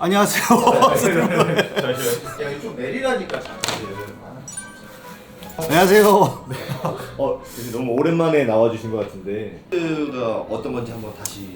안녕하세요. 야, 좀 내리라니까 잠깐은. 안녕하세요. 이제 너무 오랜만에 나와주신 것 같은데 가 어떤 건지 한번 다시.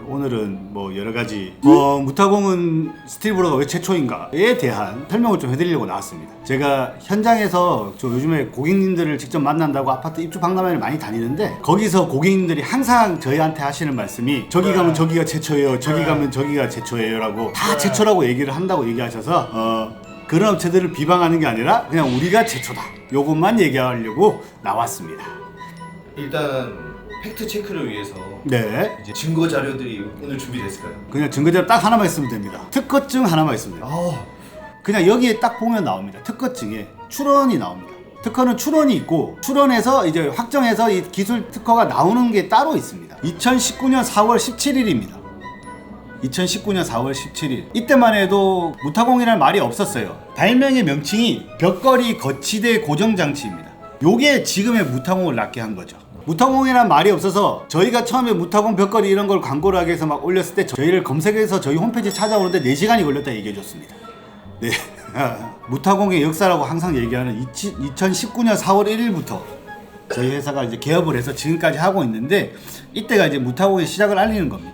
오늘은 뭐 여러 가지 무타공은 스틸브로가 왜 최초인가에 대한 설명을 좀 해드리려고 나왔습니다. 제가 현장에서 저 요즘에 고객님들을 직접 만난다고 아파트 입주 박람회를 많이 다니는데 거기서 고객님들이 항상 저희한테 하시는 말씀이 저기 가면 저기가 최초예요, 저기 가면 저기가 최초예요 라고 다 최초라고 얘기를 한다고 얘기하셔서 그런 업체들을 비방하는 게 아니라 그냥 우리가 최초다 요것만 얘기하려고 나왔습니다. 일단 팩트 체크를 위해서 네, 이제 증거 자료들이 오늘 준비됐을까요? 그냥 증거자료 딱 하나만 있으면 됩니다. 특허증 하나만 있으면 됩니다. 그냥 여기에 딱 보면 나옵니다. 특허증에 출원이 나옵니다. 특허는 출원이 있고 출원해서 이제 확정해서 이 기술 특허가 나오는 게 따로 있습니다. 2019년 4월 17일입니다. 2019년 4월 17일 이때만 해도 무타공이라는 말이 없었어요. 발명의 명칭이 벽걸이 거치대 고정장치입니다. 요게 지금의 무타공을 낳게 한 거죠. 무타공이라는 말이 없어서 저희가 처음에 무타공 벽걸이 이런 걸 광고를 하기 위해서 막 올렸을 때 저희를 검색해서 저희 홈페이지 찾아오는데 4시간이 걸렸다 얘기해 줬습니다. 네. 무타공의 역사라고 항상 얘기하는 2019년 4월 1일부터 저희 회사가 이제 개업을 해서 지금까지 하고 있는데 이때가 이제 무타공의 시작을 알리는 겁니다.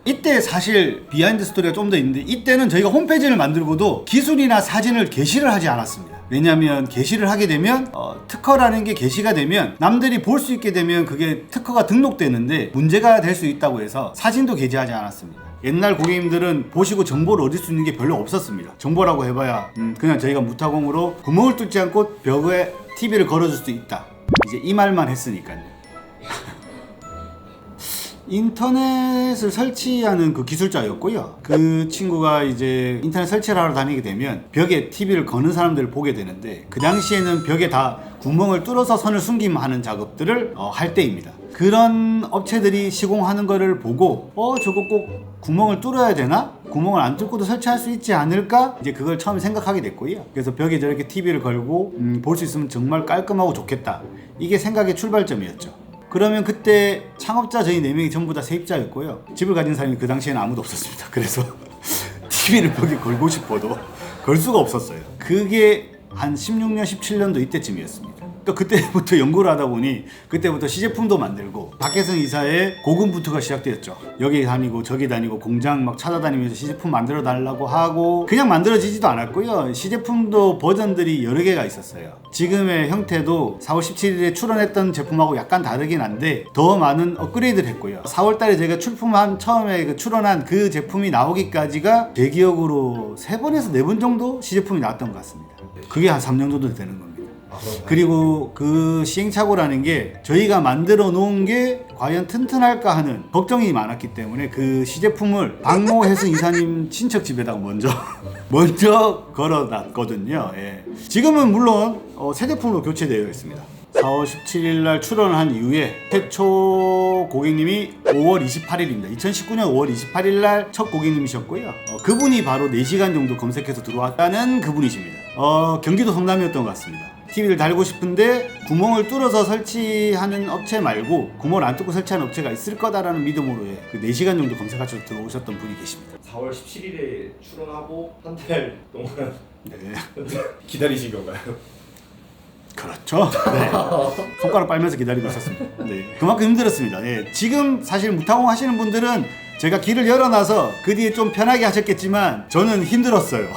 이때 사실 비하인드 스토리가 좀 더 있는데 이때는 저희가 홈페이지를 만들고도 기술이나 사진을 게시를 하지 않았습니다. 왜냐하면 게시를 하게 되면 특허라는 게 게시가 되면 남들이 볼 수 있게 되면 그게 특허가 등록되는데 문제가 될 수 있다고 해서 사진도 게시하지 않았습니다. 옛날 고객님들은 보시고 정보를 얻을 수 있는 게 별로 없었습니다. 정보라고 해봐야 그냥 저희가 무타공으로 구멍을 뚫지 않고 벽에 TV를 걸어줄 수 있다. 이제 이 말만 했으니까요. 인터넷을 설치하는 그 기술자였고요. 그 친구가 이제 인터넷 설치를 하러 다니게 되면 벽에 TV를 거는 사람들을 보게 되는데 그 당시에는 벽에 다 구멍을 뚫어서 선을 숨김하는 작업들을 할 때입니다. 그런 업체들이 시공하는 거를 보고 저거 꼭 구멍을 뚫어야 되나? 구멍을 안 뚫고도 설치할 수 있지 않을까? 이제 그걸 처음에 생각하게 됐고요. 그래서 벽에 저렇게 TV를 걸고 볼 수 있으면 정말 깔끔하고 좋겠다. 이게 생각의 출발점이었죠. 그러면 그때 창업자 저희 4명이 전부 다 세입자였고요. 집을 가진 사람이 그 당시에는 아무도 없었습니다. 그래서 TV를 벽에 걸고 싶어도 걸 수가 없었어요. 그게 한 16년, 17년도 이때쯤이었습니다. 또 그때부터 연구를 하다 보니 그때부터 시제품도 만들고 박혜성 이사의 고군분투가 시작되었죠. 여기 다니고 저기 다니고 공장 막 찾아다니면서 시제품 만들어 달라고 하고 그냥 만들어지지도 않았고요. 시제품도 버전들이 여러 개가 있었어요. 지금의 형태도 4월 17일에 출원했던 제품하고 약간 다르긴 한데 더 많은 업그레이드를 했고요. 4월 달에 제가 출품한 처음에 출원한 그 제품이 나오기까지가 제 기억으로 3번에서 4번 정도 시제품이 나왔던 것 같습니다. 그게 한 3년 정도 되는 겁니다. 그리고 그 시행착오라는 게 저희가 만들어 놓은 게 과연 튼튼할까 하는 걱정이 많았기 때문에 그 시제품을 박모혜승 이사님 친척 집에다가 먼저 걸어놨거든요. 예. 지금은 물론 새 제품으로 교체되어 있습니다. 4월 17일 날 출원을 한 이후에 최초 고객님이 5월 28일입니다. 2019년 5월 28일 날 첫 고객님이셨고요. 그분이 바로 4시간 정도 검색해서 들어왔다는 그분이십니다. 경기도 성남이었던 것 같습니다. TV를 달고 싶은데 구멍을 뚫어서 설치하는 업체 말고 구멍을 안 뚫고 설치하는 업체가 있을 거다라는 믿음으로 그 4시간 정도 검색하셔서 들어오셨던 분이 계십니다. 4월 17일에 출원하고 한 달 동안 네. 기다리신 건가요? 그렇죠. 네. 손가락 빨면서 기다리고 있었습니다. 네. 그만큼 힘들었습니다. 네. 지금 사실 무타공 하시는 분들은 제가 길을 열어놔서 그 뒤에 좀 편하게 하셨겠지만 저는 힘들었어요.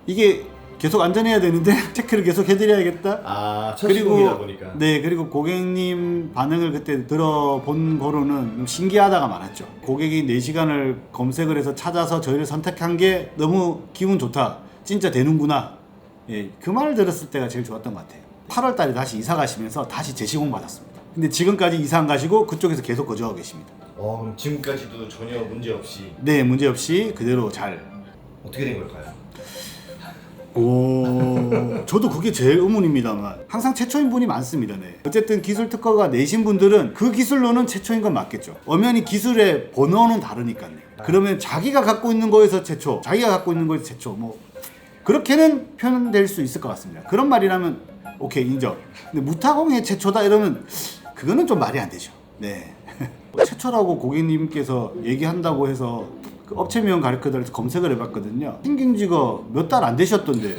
이게 계속 안전해야 되는데 체크를 계속 해드려야겠다. 첫 시공이다 보니까. 네, 그리고 고객님 반응을 그때 들어본 거로는 좀 신기하다가 많았죠. 고객이 4시간을 검색을 해서 찾아서 저희를 선택한 게 너무 기분 좋다. 진짜 되는구나. 예, 그 말을 들었을 때가 제일 좋았던 것 같아요. 8월 달에 다시 이사 가시면서 다시 재시공 받았습니다. 근데 지금까지 이사 안 가시고 그쪽에서 계속 거주하고 계십니다. 그럼 지금까지도 전혀 문제 없이. 네, 문제 없이 그대로 잘. 어떻게 된 걸까요? 저도 그게 제일 의문입니다만 항상 최초인 분이 많습니다. 네. 어쨌든 기술 특허가 내신 분들은 그 기술로는 최초인 건 맞겠죠. 엄연히 기술의 번호는 다르니까요. 그러면 자기가 갖고 있는 거에서 최초, 자기가 갖고 있는 거에서 최초, 뭐 그렇게는 표현될 수 있을 것 같습니다. 그런 말이라면 오케이 인정. 근데 무타공의 최초다 이러면 그거는 좀 말이 안 되죠. 네. 최초라고 고객님께서 얘기한다고 해서 그 업체명 가르쳐달라서 검색을 해봤거든요. 생긴 지가 몇 달 안 되셨던데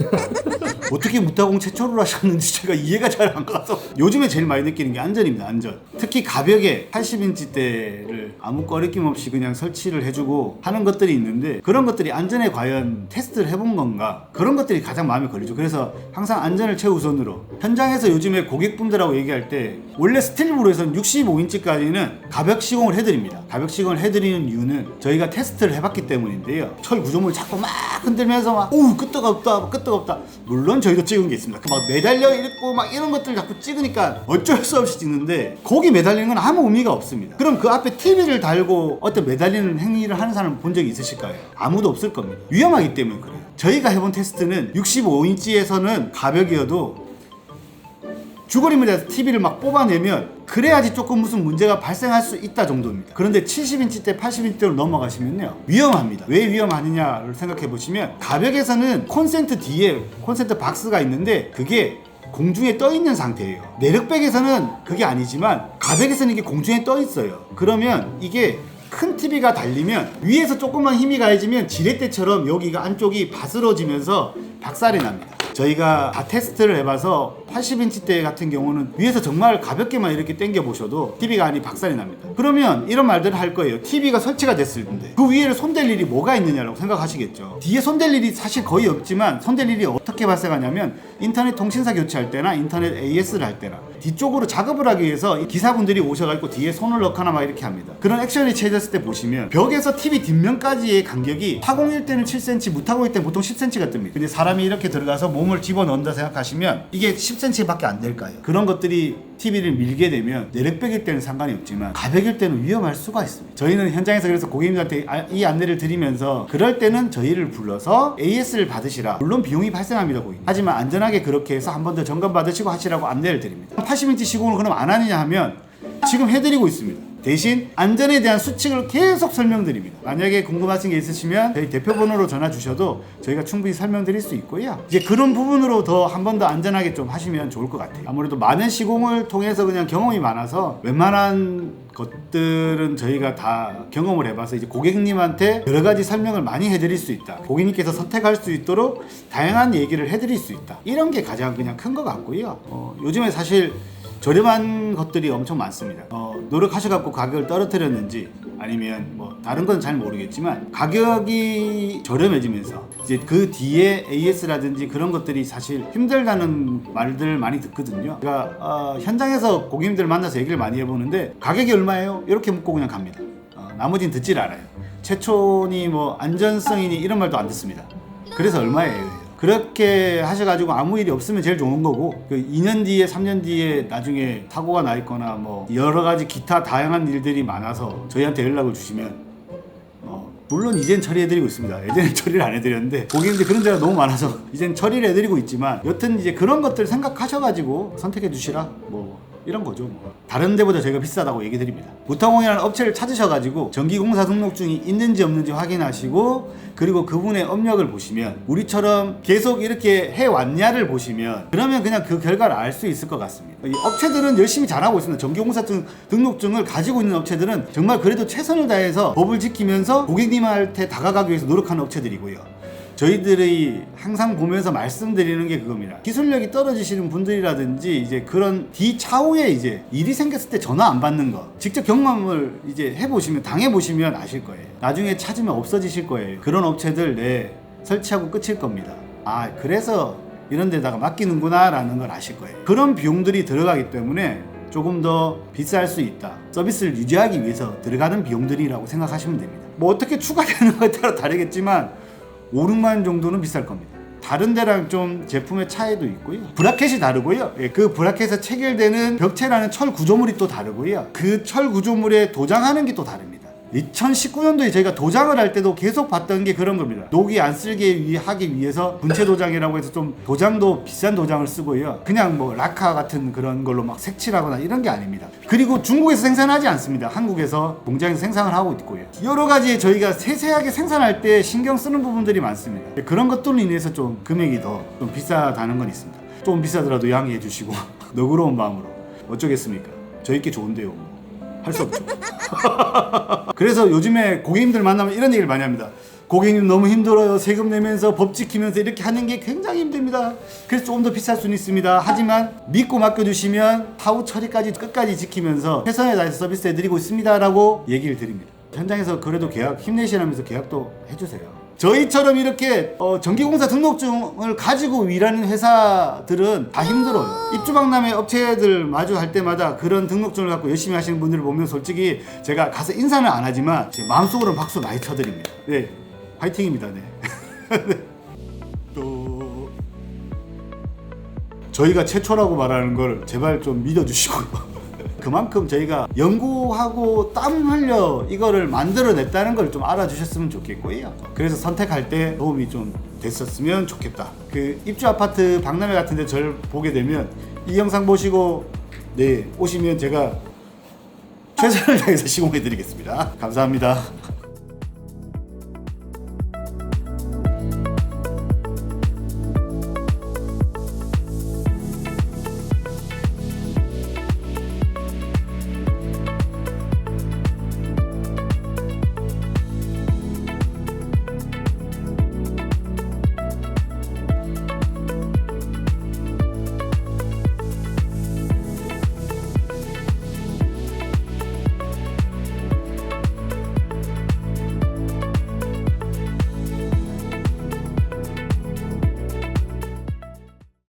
어떻게 무타공 최초로 하셨는지 제가 이해가 잘 안 가서 요즘에 제일 많이 느끼는 게 안전입니다. 안전. 특히 가벽에 80인치대를 아무 꺼리낌 없이 그냥 설치를 해주고 하는 것들이 있는데 그런 것들이 안전에 과연 테스트를 해본 건가, 그런 것들이 가장 마음에 걸리죠. 그래서 항상 안전을 최우선으로 현장에서 요즘에 고객분들하고 얘기할 때 원래 스틸브로에서는 65인치까지는 가벽 시공을 해드립니다. 가벽 시공을 해드리는 이유는 저희가 테스트를 해봤기 때문인데요. 철 구조물 자꾸 막 흔들면서 막 오우 끄떡 없다 끄떡 없다. 물론 저희도 찍은 게 있습니다. 막 매달려 있고 막 이런 것들 자꾸 찍으니까 어쩔 수 없이 찍는데 거기 매달리는 건 아무 의미가 없습니다. 그럼 그 앞에 TV를 달고 어떤 매달리는 행위를 하는 사람 본 적이 있으실까요? 아무도 없을 겁니다. 위험하기 때문에 그래요. 저희가 해본 테스트는 65인치에서는 가벽이어도 주거리에 대해서 TV를 막 뽑아내면 그래야지 조금 무슨 문제가 발생할 수 있다 정도입니다. 그런데 70인치대, 80인치대로 넘어가시면요 위험합니다. 왜 위험하느냐를 생각해 보시면 가벽에서는 콘센트 뒤에 콘센트 박스가 있는데 그게 공중에 떠 있는 상태예요. 내력백에서는 그게 아니지만 가벽에서는 이게 공중에 떠 있어요. 그러면 이게 큰 TV가 달리면 위에서 조금만 힘이 가해지면 지렛대처럼 여기가 안쪽이 바스러지면서 박살이 납니다. 저희가 다 테스트를 해봐서 80인치대 같은 경우는 위에서 정말 가볍게만 이렇게 당겨 보셔도 TV가 안이 박살이 납니다. 그러면 이런 말들을 할 거예요. TV가 설치가 됐을 텐데 그 위에를 손댈 일이 뭐가 있느냐라고 생각하시겠죠. 뒤에 손댈 일이 사실 거의 없지만 손댈 일이 어떻게 발생하냐면 인터넷 통신사 교체할 때나 인터넷 AS를 할 때나 뒤쪽으로 작업을 하기 위해서 기사분들이 오셔가지고 뒤에 손을 넣거나 막 이렇게 합니다. 그런 액션이 취해졌을 때 보시면 벽에서 TV 뒷면까지의 간격이 타공일 때는 7cm, 무타공일 때는 보통 10cm가 뜹니다. 근데 사람이 이렇게 들어가서 몸을 집어넣는다 생각하시면 이게 10cm밖에 안 될까요? 그런 것들이 TV를 밀게 되면 내력백일 때는 상관이 없지만 가벽일 때는 위험할 수가 있습니다. 저희는 현장에서 그래서 고객님들한테 이 안내를 드리면서 그럴 때는 저희를 불러서 AS를 받으시라. 물론 비용이 발생합니다, 고객님. 하지만 안전하게 그렇게 해서 한 번 더 점검 받으시고 하시라고 안내를 드립니다. 80인치 시공을 그럼 안 하느냐 하면 지금 해드리고 있습니다. 대신 안전에 대한 수칙을 계속 설명드립니다. 만약에 궁금하신 게 있으시면 저희 대표번호로 전화 주셔도 저희가 충분히 설명드릴 수 있고요. 이제 그런 부분으로 더 한 번 더 안전하게 좀 하시면 좋을 것 같아요. 아무래도 많은 시공을 통해서 그냥 경험이 많아서 웬만한 것들은 저희가 다 경험을 해봐서 이제 고객님한테 여러 가지 설명을 많이 해드릴 수 있다. 고객님께서 선택할 수 있도록 다양한 얘기를 해드릴 수 있다. 이런 게 가장 그냥 큰 것 같고요. 요즘에 사실 저렴한 것들이 엄청 많습니다. 노력하셔갖고 가격을 떨어뜨렸는지 아니면 뭐 다른 건 잘 모르겠지만 가격이 저렴해지면서 이제 그 뒤에 AS라든지 그런 것들이 사실 힘들다는 말들 많이 듣거든요. 제가 현장에서 고객님들 만나서 얘기를 많이 해보는데 가격이 얼마예요? 이렇게 묻고 그냥 갑니다. 나머지는 듣질 않아요. 최초니 뭐 안전성이니 이런 말도 안 듣습니다. 그래서 얼마예요? 그렇게 하셔가지고 아무 일이 없으면 제일 좋은 거고 그 2년 뒤에 3년 뒤에 나중에 사고가 나 있거나 뭐 여러 가지 기타 다양한 일들이 많아서 저희한테 연락을 주시면 물론 이젠 처리해드리고 있습니다. 예전에 처리를 안 해드렸는데 고객님들 그런 데가 너무 많아서 이젠 처리를 해드리고 있지만 여튼 이제 그런 것들 생각하셔가지고 선택해 주시라 뭐 이런 거죠. 다른 데보다 저희가 비싸다고 얘기 드립니다. 무타공이라는 업체를 찾으셔가지고 전기공사 등록증이 있는지 없는지 확인하시고 그리고 그분의 업력을 보시면 우리처럼 계속 이렇게 해왔냐를 보시면 그러면 그냥 그 결과를 알 수 있을 것 같습니다. 이 업체들은 열심히 잘하고 있습니다. 전기공사 등록증을 가지고 있는 업체들은 정말 그래도 최선을 다해서 법을 지키면서 고객님한테 다가가기 위해서 노력하는 업체들이고요. 저희들이 항상 보면서 말씀드리는 게 그겁니다. 기술력이 떨어지시는 분들이라든지 이제 그런 뒤차후에 이제 일이 생겼을 때 전화 안 받는 거 직접 경험을 이제 해보시면 당해보시면 아실 거예요. 나중에 찾으면 없어지실 거예요. 그런 업체들 설치하고 끝일 겁니다. 그래서 이런 데다가 맡기는구나 라는 걸 아실 거예요. 그런 비용들이 들어가기 때문에 조금 더 비쌀 수 있다. 서비스를 유지하기 위해서 들어가는 비용들이라고 생각하시면 됩니다. 뭐 어떻게 추가되는 거에 따라 다르겠지만 5, 6만 정도는 비쌀 겁니다. 다른 데랑 좀 제품의 차이도 있고요. 브라켓이 다르고요. 그 브라켓에 체결되는 벽체라는 철 구조물이 또 다르고요. 그 철 구조물에 도장하는 게 또 다릅니다. 2019년도에 저희가 도장을 할 때도 계속 봤던 게 그런 겁니다. 녹이 안 쓸게 하기 위해서 분체 도장이라고 해서 좀 도장도 비싼 도장을 쓰고요. 그냥 뭐 라카 같은 그런 걸로 막 색칠하거나 이런 게 아닙니다. 그리고 중국에서 생산하지 않습니다. 한국에서 공장에서 생산을 하고 있고요. 여러 가지 저희가 세세하게 생산할 때 신경 쓰는 부분들이 많습니다. 그런 것들로 인해서 좀 금액이 더 좀 비싸다는 건 있습니다. 좀 비싸더라도 양해해 주시고 너그러운 마음으로 어쩌겠습니까? 저희께 좋은데요. 할 수 없죠. 그래서 요즘에 고객님들 만나면 이런 얘기를 많이 합니다. 고객님 너무 힘들어요. 세금 내면서 법 지키면서 이렇게 하는 게 굉장히 힘듭니다. 그래서 조금 더 비쌀 수는 있습니다. 하지만 믿고 맡겨주시면 사후 처리까지 끝까지 지키면서 최선을 다해서 서비스 해드리고 있습니다 라고 얘기를 드립니다. 현장에서 그래도 계약 힘내시라면서 계약도 해주세요. 저희처럼 이렇게 전기공사 등록증을 가지고 일하는 회사들은 다 힘들어요. 입주박람회 업체들 마주할 때마다 그런 등록증을 갖고 열심히 하시는 분들을 보면 솔직히 제가 가서 인사는 안 하지만 제 마음속으로는 박수 많이 쳐드립니다. 네, 화이팅입니다. 네. 또 저희가 최초라고 말하는 걸 제발 좀 믿어주시고요. 그만큼 저희가 연구하고 땀 흘려 이거를 만들어냈다는 걸 좀 알아주셨으면 좋겠고요. 그래서 선택할 때 도움이 좀 됐었으면 좋겠다. 그 입주 아파트 박람회 같은데 저를 보게 되면 이 영상 보시고 네 오시면 제가 최선을 다해서 시공해드리겠습니다. 감사합니다.